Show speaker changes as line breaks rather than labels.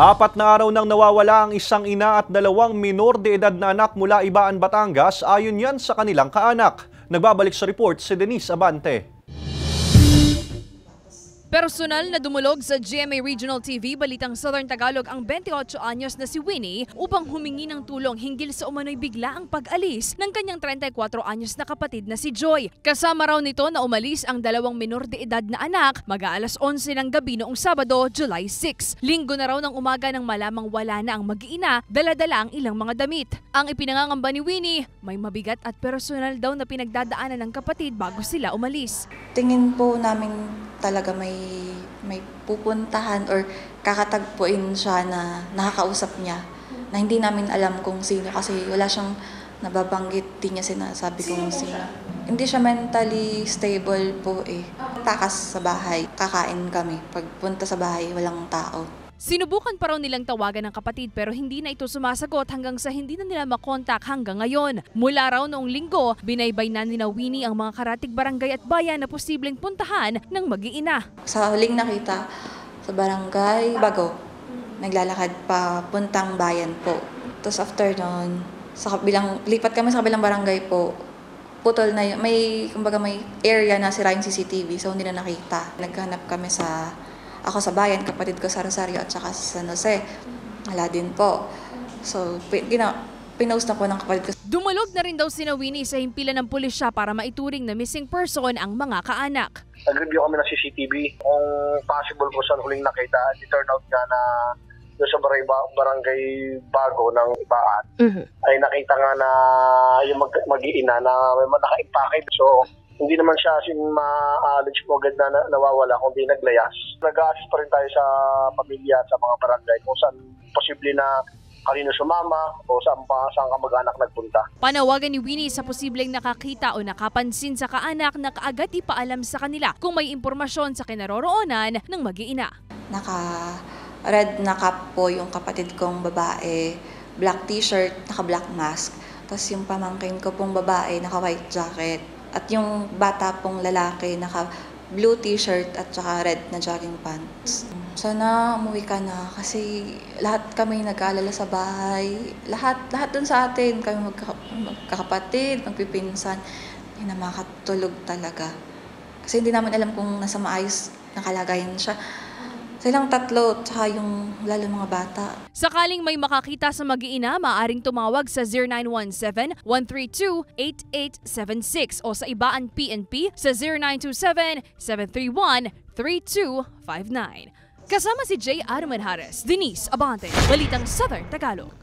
4 na araw nang nawawala ang isang ina at 2 minor de edad na anak mula Ibaan, Batangas ayon yan sa kanilang kaanak. Nagbabalik sa report si Denise Abante.
Personal na dumulog sa GMA Regional TV Balitang Southern Tagalog ang 28 anyos na si Winnie upang humingi ng tulong hinggil sa umano'y biglaang pag-alis ng kanyang 34 anyos na kapatid na si Joy. Kasama raw nito na umalis ang 2 minor de edad na anak mag-aalas 11 ng gabi noong Sabado, July 6. Linggo na raw ng umaga nang malamang wala na ang mag-iina, dala-dala ang ilang mga damit. Ang ipinangangamba ni Winnie, may mabigat at personal daw na pinagdadaanan ng kapatid bago sila umalis.
Tingin po namin talaga may pupuntahan or kakatagpuin siya na nakakausap niya na hindi namin alam kung sino kasi wala siyang nababanggit, di niya sinasabi kung sino. Hindi siya mentally stable po eh. Takas sa bahay, kakain kami. Pagpunta sa bahay, walang tao.
Sinubukan pa raw nilang tawagan ng kapatid pero hindi na ito sumasagot hanggang sa hindi na nila makontak hanggang ngayon. Mula raw noong Linggo, binaybay na ni Winnie ang mga karatig barangay at bayan na posibleng puntahan ng mag-iina.
Sa huling nakita sa barangay Bago, naglalakad pa puntang bayan po. Tapos after noon, lipat kami sa kabilang barangay po. Putol na yun. Kumbaga may area na sira yung CCTV so hindi na nakita. Naghanap kami ako sa bayan, kapatid ko sa Rosario at saka sa San Jose. Wala din po. So, pinost na po ng kapatid ko.
Dumulog na rin daw si Winnie sa himpilan ng pulisya para maituring na missing person ang mga kaanak.
Nag-review kami ng CCTV. Kung possible po sa huling nakita, turn out nga na doon sa barangay Bago ng Ibaan, ay nakita nga na yung mag-iina na may naka-impake. So, hindi naman siya ma-acknowledge po agad na nawawala kundi naglayas. Nag-a-assist pa rin tayo sa pamilya at sa mga barangay kung saan posible na kanino sumama o saan ka mag-anak nagpunta.
Panawagan ni Winnie sa posibleng nakakita o nakapansin sa kaanak na kaagad ipaalam sa kanila kung may impormasyon sa kinaroroonan ng mag-iina.
Naka-red na cap po yung kapatid kong babae, black t-shirt, naka-black mask. Tapos yung pamangkin ko pong babae, naka-white jacket. At yung bata pong lalaki, naka-blue t-shirt at saka red na jogging pants. Sana umuwi ka na kasi lahat kami nag-aalala sa bahay. Lahat dun sa atin, kami magkakapatid, magpipinsan. Hindi na makatulog talaga. Kasi hindi naman alam kung nasa maayos na kalagayan siya. Silang tatlo, tsaka yung lalo mga bata.
Sakaling may makakita sa mag-iina, maaaring tumawag sa 0917-132-8876 o sa Ibaan PNP sa 0927-731-3259. Kasama si J. Arman Harris, Denise Abante, Balitang Southern Tagalog.